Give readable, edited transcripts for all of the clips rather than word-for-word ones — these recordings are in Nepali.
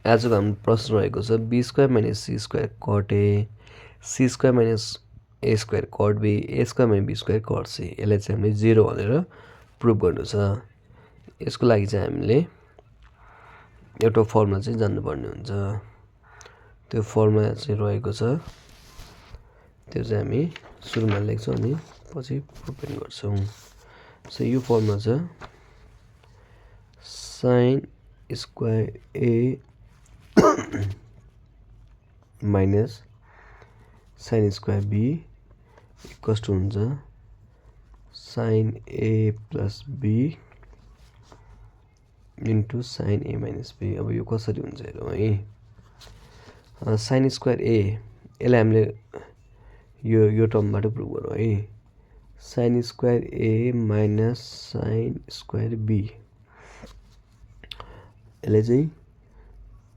आजको हाम्रो प्रश्न रहेको छ be square minus C square cut A, C square minus A square cut B, A square minus be square cut C. यसलाई चाहिँ हामीले 0 भनेर प्रुभ गर्नु छ। यसको लागि चाहिँ हामीले एउटा फर्मुला चाहिँ जान्नुपर्ने हुन्छ। त्यो फर्मुला चाहिँ रहेको छ, त्यो चाहिँ हामी सुरुमा लेख्छौँ अनि पछि प्रुभ पनि गर्छौँ। सो यो फर्मुला छ sine square A minus sine square b equals to हुन्छ sine a plus b into sine a minus b. अब यो कसरी हुन्छ हेरौँ है। साइन स्क्वायर ए, यसलाई हामीले यो टर्मबाट प्रुभ गरौँ है। साइन स्क्वायर ए माइनस साइन स्क्वायर बी, यसलाई चाहिँ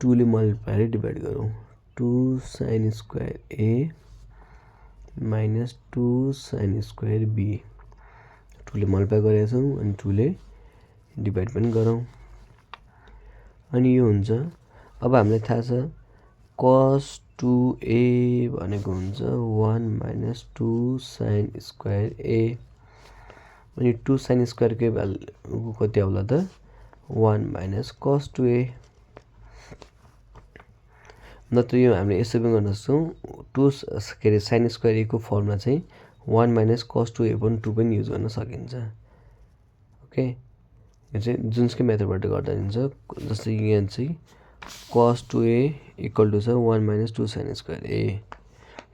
2 ले मल्टिप्लाई डिभाइड गरौँ। 2 साइन स्क्वायर ए माइनस 2 साइन स्क्वायर बी, 2 ले मल्टिप्लाई गरेका छौँ अनि 2 ले डिभाइड पनि गरौँ। अनि यो हुन्छ, अब हामीलाई थाहा छ cos 2a भनेको हुन्छ 1 माइनस 2 साइन स्क्वायर ए, अनि 2 साइन स्क्वायरकै भ्यालु कति आउला त 1 माइनस cos 2a। नत्र यो हामीले यसो पनि गर्न सक्छौँ, 2 के अरे साइन स्क्वायर ए को फर्ममा चाहिँ 1 माइनस cos 2a पनि 2 पनि युज गर्न सकिन्छ। ओके, यो चाहिँ जुनसुकै मेथडबाट गर्दा हुन्छ। जस्तै यहाँ चाहिँ cos 2a इक्वल टु छ 1 माइनस 2 साइन स्क्वायर ए,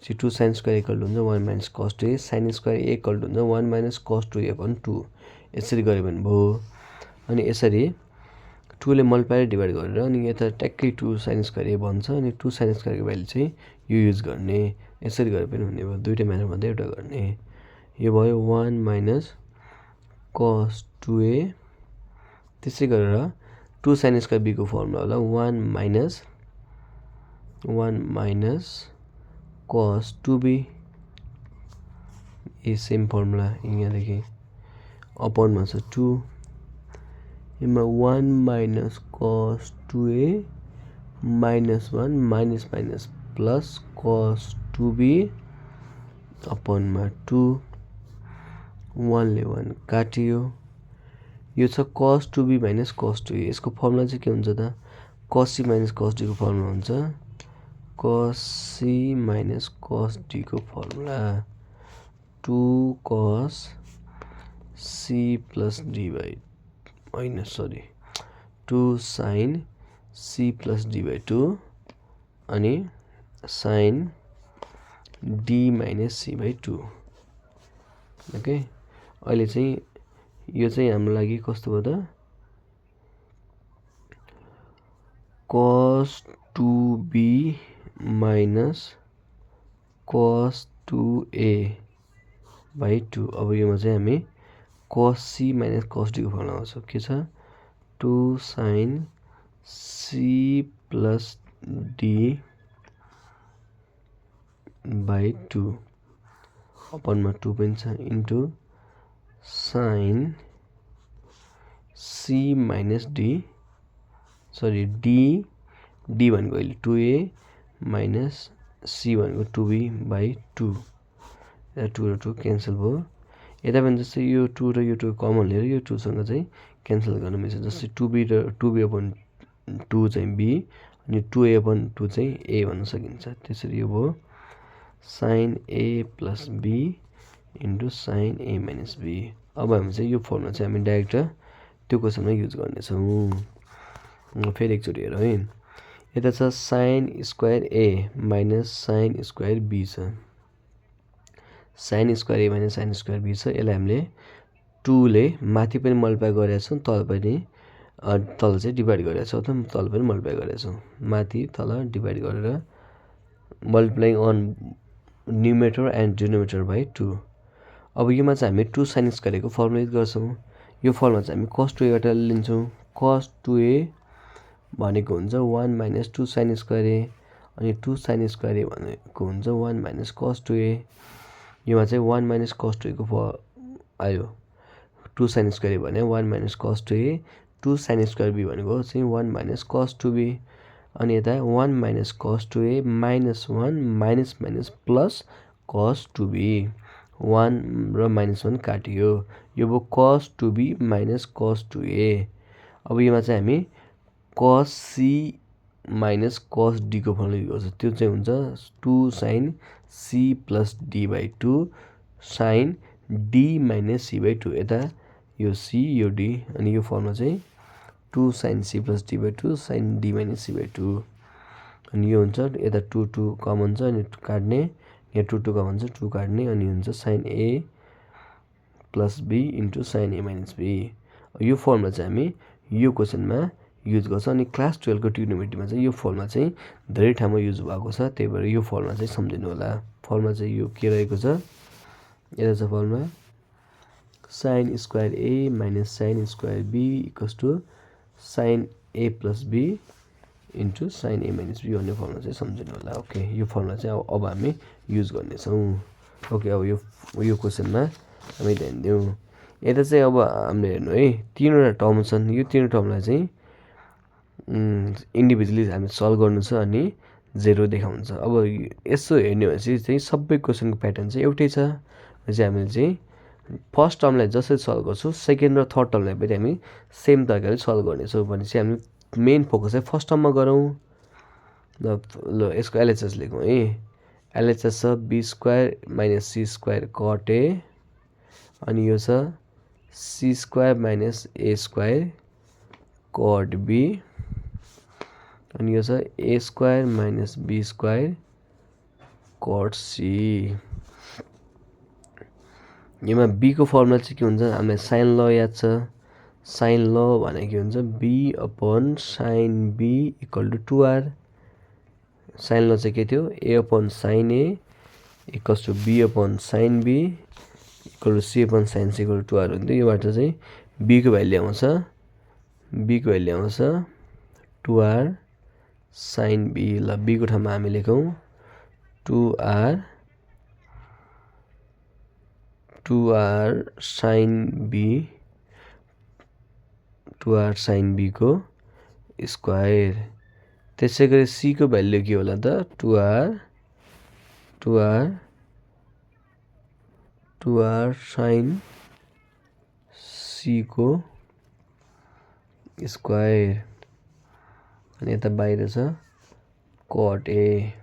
चाहिँ 2 साइन स्क्वायर इक्वल टु हुन्छ 1 minus cos 2a, sine square A equal to हुन्छ 1 माइनस cos 2a अपन 2। यसरी गऱ्यो भने भयो। अनि यसरी 2 ले मल्टिप्लाई डिभाइड गरेर अनि यता ट्याक्कै 2 साइन स्क्वायर ए बन्छ अनि 2 साइन स्क्वायरको भ्यालु चाहिँ यो युज गर्ने। यसरी गरे पनि हुने भयो, दुईवटा मेथडमध्ये एउटा गर्ने। यो भयो 1 माइनस cos 2a, त्यसै गरेर 2 साइन स्क्वायर बी को फर्मुला होला 1 माइनस cos 2b, ये सेम फर्मुला यहाँदेखि अपनमा छ 2, यसमा 1 minus cos 2a minus 1 minus minus plus cos 2b अपनमा 2, 1 ले 1 काटियो। यो छ cos 2b minus cos 2a। यसको फर्मुला चाहिँ के हुन्छ त cos c minus cos d को फर्मुला हुन्छ cos c minus cos d को formula 2 cos c plus d by होइन sorry 2 sin c plus d by 2 अनि sin d minus c by 2। Okay, अहिले चाहिँ यो चाहिँ हाम्रो लागि कस्तो भयो त cos 2b minus cos 2a by 2। अब योमा चाहिँ हामी cos c minus cos d को फर्मुला आउँछ, के छ 2 sin c plus d by 2 अपनमा 2 पनि छ into sin c minus d, sorry d भनेको अहिले 2a माइनस c भनेको 2b बाई 2, यता 2 र 2 क्यान्सल भयो। यता पनि जस्तै यो 2 र यो 2 कमन लिएर यो 2 सँग चाहिँ क्यान्सल गर्न मिल्छ। जस्तै 2b र 2b अपन 2 चाहिँ b अनि 2a अपन 2 चाहिँ a भन्न सकिन्छ। त्यसरी यो भयो sin a plus b into sin a minus b। अब हामी चाहिँ यो फर्मुला चाहिँ हामी डाइरेक्ट त्यो क्वेसनमा युज गर्नेछौँ। फेरि एकचोटि हेरौँ है। यता छ साइन स्क्वायर ए माइनस साइन स्क्वायर बी छ, साइन स्क्वायर ए माइनस साइन स्क्वायर बी छ। यसलाई हामीले 2 ले माथि पनि मल्टिप्लाई गरेका छौँ, तल पनि तल चाहिँ डिभाइड गरेका छौँ, अथवा तल पनि मल्टिप्लाई गरेका छौँ। माथि तल डिभाइड गरेर multiplying on numerator and denominator by 2। अब योमा चाहिँ हामी 2 साइन स्क्वायरको फर्मुला युज गर्छौँ। यो फर्मुला चाहिँ हामी cos 2a बाट लिन्छौँ। cos 2a भनेको हुन्छ 1 माइनस 2 साइन स्क्वायर ए, अनि 2 साइन स्क्वायर ए भनेको हुन्छ 1 माइनस cos 2a। योमा चाहिँ 1 माइनस cos 2a को आयो, 2 साइन स्क्वायर ए भने 1 minus cos 2a, 2 sine square B भनेको चाहिँ 1 माइनस cos 2b। अनि यता 1 minus cos 2a minus 1 minus minus plus cos 2b 1 र माइनस 1 काटियो यो भयो cos 2b minus cos 2a अब योमा चाहिँ हामी cos c minus cos d को फर्मुला युज गर्छ त्यो चाहिँ हुन्छ 2 sin c plus d by 2 sin d minus c by 2 यता यो c यो d अनि यो फर्मुला चाहिँ 2 sin c plus d by 2 sin d minus c by 2 अनि यो हुन्छ यता 2 2 कमन छ अनि काट्ने यहाँ 2 2 कमन छ 2 काट्ने अनि हुन्छ sin a plus b into sin a minus b यो फर्मुला चाहिँ हामी यो क्वेसनमा युज गर्छ अनि क्लास 12 को ट्रिग्नोमेट्रीमा चाहिँ यो फर्मुला चाहिँ धेरै ठाउँमा युज भएको छ त्यही भएर यो फर्मुला चाहिँ सम्झिनु होला फर्मुला चाहिँ यो के रहेको छ यता छ formula sin square a minus sin square b equals to sin a plus b into sin a minus b भन्ने फर्मुला चाहिँ सम्झिनु होला ओके यो फर्मुला चाहिँ अब हामी युज गर्नेछौँ ओके अब यो क्वेसनमा हामी ध्यान दिउँ यता चाहिँ अब हामीले हेर्नु है तीनवटा टर्म छन् यो तीन टर्मलाई चाहिँ इन्डिभिजुअली हामी सल्भ गर्नु छ अनि 0 देखाउँछ अब यसो हेर्ने भनेपछि चाहिँ सबै क्वेसनको प्याटर्न चाहिँ एउटै छ चाहिँ हामीले चाहिँ फर्स्ट टर्मलाई जसरी सल्भ गर्छौँ सेकेन्ड र थर्ड टर्मलाई पनि हामी सेम तरिकाले सल्भ गर्नेछौँ भनेपछि हामी मेन फोकस चाहिँ फर्स्ट टर्ममा गरौँ ल यसको एलएचएस लेखौँ है एलएचएस छ be square minus C square cut a अनि यो छ सी स्क्वायर माइनस ए स्क्वायर कट बी अनि यो छ a square minus be square cut c यसमा बी को फर्मुला चाहिँ के हुन्छ हामीलाई साइन ल याद छ साइन ल भने के हुन्छ b upon sine b equal to 2r sine ल चाहिँ के थियो a upon sine a equals to b upon sine b equal to c upon sine c equal to 2r हुन्थ्यो योबाट चाहिँ बी को भ्यालु आउँछ बी को भ्यालु आउँछ 2r sine B L be को ठाउँमा हामी लेखौँ 2r sine B 2r sine B को स्क्वायर त्यसै गरी सी को भ्यालु के होला त 2r साइन सी को स्क्वायर अनि यता बाहिर छ कट ए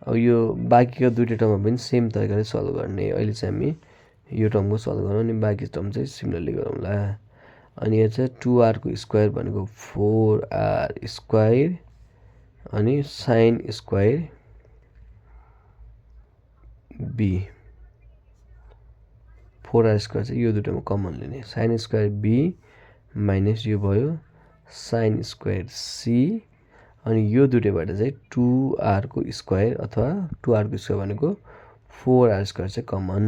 अब यो बाँकीको दुईटा टर्ममा पनि सेम तरिकाले सल्भ गर्ने अहिले चाहिँ हामी यो टर्मको सल्भ गरौँ अनि बाँकी टर्म चाहिँ सिमिलरली गरौँला अनि यो चाहिँ 2r को स्क्वायर भनेको 4r स्क्वायर अनि sign square be 4r square चाहिँ यो दुईटामा कमन लिने साइन स्क्वायर बी माइनस यो भयो साइन स्क्वायर सी अनि यो दुईटैबाट चाहिँ 2r को स्क्वायर अथवा 2r को स्क्वायर भनेको 4r स्क्वायर चाहिँ कमन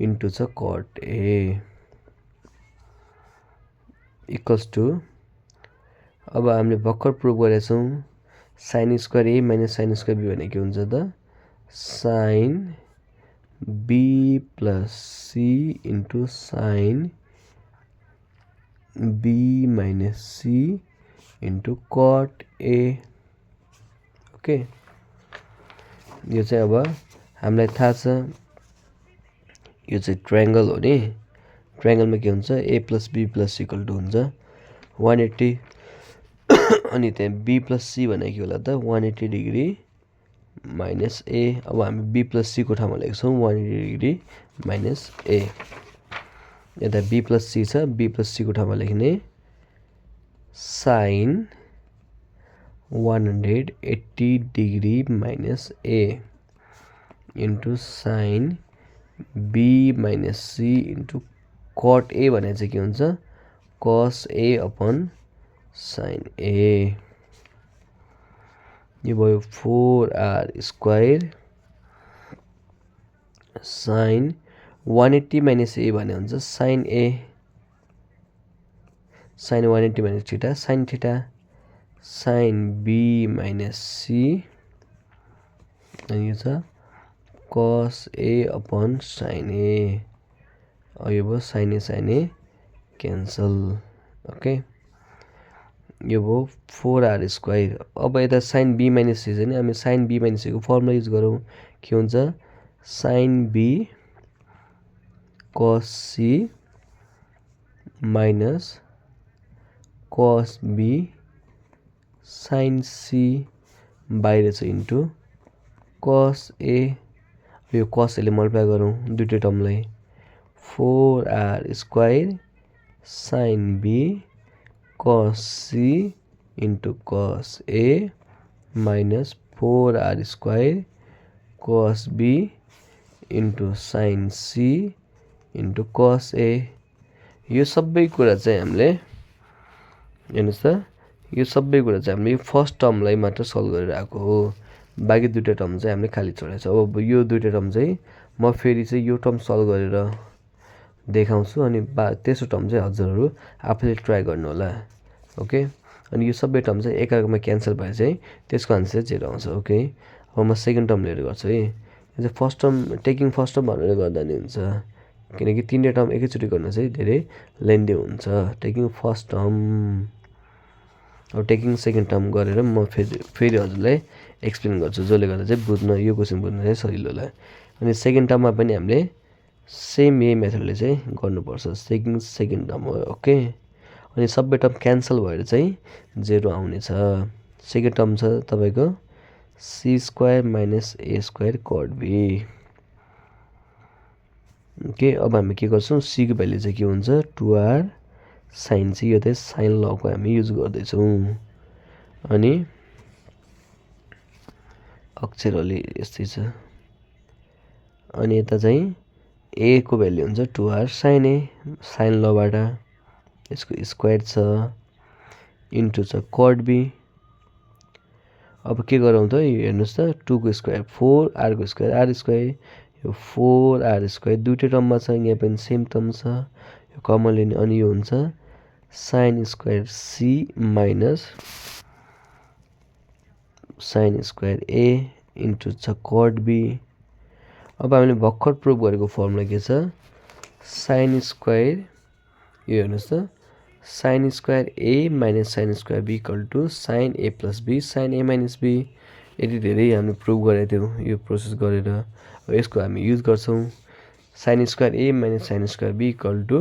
इन्टु छ कट ए इक्वल्स टु अब हामीले भर्खर प्रुभ गरेका छौँ साइन स्क्वायर ए माइनस साइन स्क्वायर बी भने के हुन्छ त sine B plus C into sine be minus C into cut A okay यो चाहिँ अब हामीलाई थाहा छ यो चाहिँ ट्रायंगल हो नि ट्रायंगलमा के हुन्छ a plus b plus c equal to हुन्छ 180 अनि त्यहाँ बी प्लस सी भनेको के होला त 180 डिग्री माइनस ए अब हामी बी प्लस सी को ठाउँमा लेख्छौँ 180 डिग्री माइनस ए यता बी प्लस सी छ बी प्लस सी को ठाउँमा लेख्ने sine 180 degree minus a into sine be minus C into cut a भने चाहिँ के हुन्छ कस ए अपन साइन ए यो भयो 4r square sign 180 minus A भने हुन्छ sine A sine 180 minus theta sine be minus C अनि यो छ कस ए अपन साइन ए यो भयो साइन ए क्यान्सल ओके यो भयो 4r²। अब यता sin b - a छ नि, हामी sin b - a को फर्मुला युज गरौँ। के हुन्छ sin b cos c minus cos b sin c बाहिर छ इन्टु cos a। यो cos a ले मल्टिप्लाई गरौँ दुईटै टर्मलाई 4r² sin b cos c into cos a minus 4r² cos b into sin c into cos a। यो सबै कुरा चाहिँ हामीले हेर्नुहोस् त, यो सबै कुरा चाहिँ हामीले फर्स्ट टर्मलाई मात्र सल्भ गरेर आएको हो। बाँकी दुईटा टर्म चाहिँ हामीले खाली छोडेको छ। अब यो दुईटा टर्म चाहिँ म फेरि चाहिँ यो टर्म सल्भ गरेर देखाउँछु, अनि तेस्रो टर्म चाहिँ हजुरहरू आफूले ट्राई गर्नु होला। ओके, अनि यो सबै टर्म चाहिँ एकअर्कामा क्यान्सल भए चाहिँ त्यसको आन्सर चाहिँ 0 आउँछ। ओके, अब म सेकेन्ड टर्म लिएर गर्छु है। यो चाहिँ first term taking first term भनेर गर्दा नि हुन्छ, किनकि तीनवटा टर्म एकैचोटि गर्न चाहिँ धेरै लेन्दी हुन्छ। टेकिङ फर्स्ट टर्म, अब टेकिङ सेकेन्ड टर्म गरेर म फेरि हजुरलाई एक्सप्लेन गर्छु, जसले गर्दा चाहिँ बुझ्न, यो क्वेसन बुझ्न चाहिँ सजिलो होला। अनि सेकेन्ड टर्ममा पनि हामीले सेम यही मेथडले चाहिँ गर्नुपर्छ, टेकिङ सेकेन्ड टर्म हो। ओके, अनि सबै टर्म क्यान्सल भएर चाहिँ 0 आउनेछ। सेकेन्ड टर्म छ तपाईँको c² - a² cot b। Okay, अब हामी के गर्छौँ, c को भ्यालु चाहिँ के हुन्छ 2r sin c। यो चाहिँ साइन लको हामी युज गर्दैछौँ। अनि अक्षर अलि यस्तै छ। अनि यता चाहिँ a को भ्यालु हुन्छ 2r sin a, साइन लबाट यसको स्क्वायर छ इन्टु छ cot b। अब के गरौँ त, यो हेर्नुहोस् त 2 को स्क्वायर 4, r को स्क्वायर r², यो 4r²। दुईटै टर्ममा छ, यहाँ पनि सेम टर्म छ, यो कमन लिने। अनि यो हुन्छ sin² c minus sin² a into छ cot b। अब हामीले भर्खर प्रुभ गरेको फर्मुला के छ, sin², यो हेर्नुहोस् त sin² a minus sin² b equal to sin a plus b sin a minus b। यति धेरै हामीले प्रुभ गरेको थियौँ यो प्रोसेस गरेर। अब यसको हामी युज गर्छौँ, sin² a minus sin² b equal to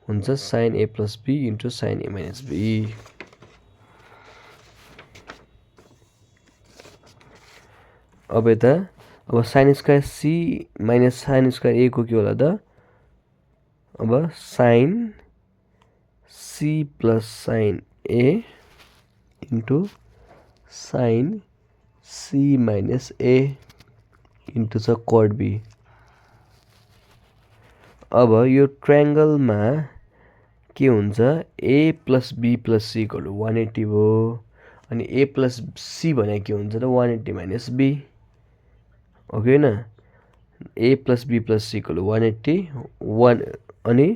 हुन्छ sin a plus b into sin a minus b। अब यता अब sin² c minus sin² a को के होला त, अब sin c plus sin a into sin c minus a into छ cot b। अब यो ट्रायंगलमा के हुन्छ, a plus b plus c equal to 180 भयो। अनि a प्लस c भने के हुन्छ त 180 माइनस b। ओके न, a plus b plus c equal to 180 अनि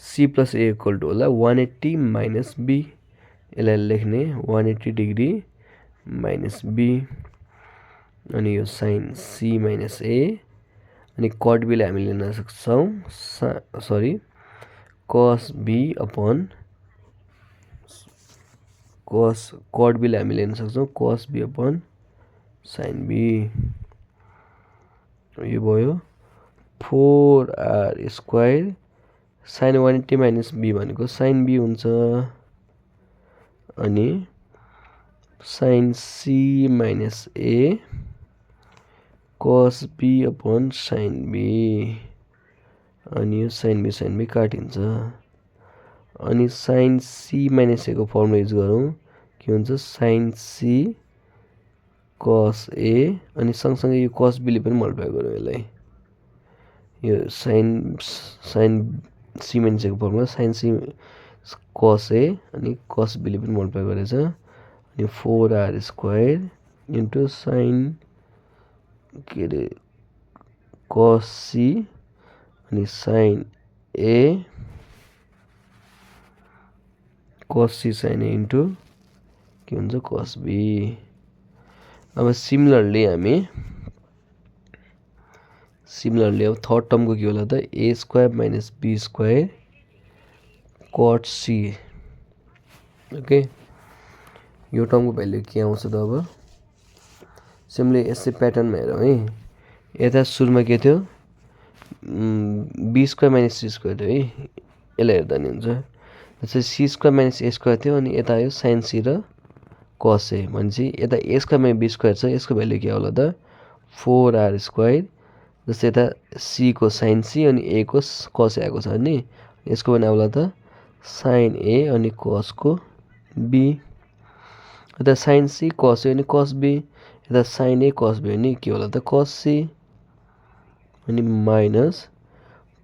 c plus a equal to होला 180 माइनस b। यसलाई लेख्ने 180 डिग्री माइनस b। अनि यो sin c माइनस a अनि cot b लाई हामी लिन सक्छौँ cos b upon cot b लाई हामी लिन सक्छौँ cos b upon sin b। यो भयो 4r² sin 180 माइनस b भनेको sin b हुन्छ। अनि sin c minus a cos b upon sin b। अनि यो sin b काटिन्छ। अनि sin c माइनस a को फर्मुला युज गरौँ, के हुन्छ sin c cos a अनि सँगसँगै यो cos b ले पनि मल्टिप्लाई गरौँ यसलाई। यो sin c माइनस a को formula sin c cos a अनि cos b ले पनि मल्टिप्लाई गरेछ। अनि 4r² इन्टु sin के अरे cos c अनि sin a cos c sin a into के हुन्छ cos b। अब सिमिलरली अब थर्ड टर्मको के होला त a² minus b² cot c। Okay, यो टर्मको भ्यालु के आउँछ त अब सिम्पली यसै प्याटर्नमा हेरौँ है यता सुरुमा के थियो B square minus C square थियो है यसलाई हेर्दा नि हुन्छ त्यसपछि सी स्क्वायर माइनस ए स्क्वायर थियो अनि यता आयो साइन सी र कस ए भनेपछि यता ए स्क्वायर माइनस बी स्क्वायर छ यसको भ्यालु के आउला त 4r स्क्वायर जस्तै यता सी को साइन सी अनि ए को कस ए आएको छ नि यसको पनि आउला त साइन ए अनि कस को बी यता साइन सी कस ए अनि कस बी यता साइन ए कस बी अनि के होला त कस सी अनि माइनस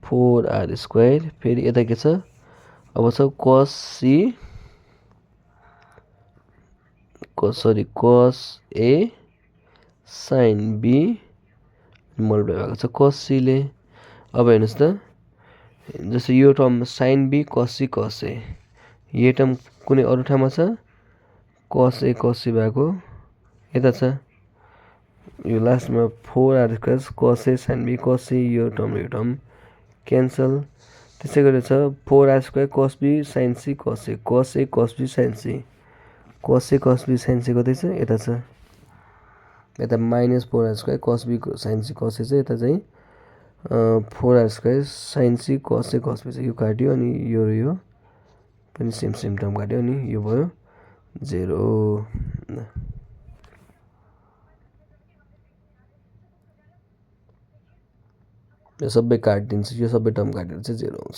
4r स्क्वायर फेरि यता के छ अब छ कस C cos A sine be multiply भएको छ कस सी ले अब हेर्नुहोस् त जस्तै यो term sign B cos C cos ए यो टर्म कुनै अरू ठाउँमा छ कस ए कस सी भएको यता छ यो लास्टमा 4r square cos A sine B cos C यो टर्म क्यान्सल त्यसै गरी छ 4r square cos B sine C cos A cos B sine C cos B sine C कतै छ यता छ यता minus 4r square cos B sine C cos A छ यता चाहिँ 4r square sine C cos B छ यो काट्यो अनि यो र यो पनि सेम टर्म काट्यो अनि यो भयो 0 यो सबै काटिदिन्छ यो सबै टर्म काटेर चाहिँ 0 आउँछ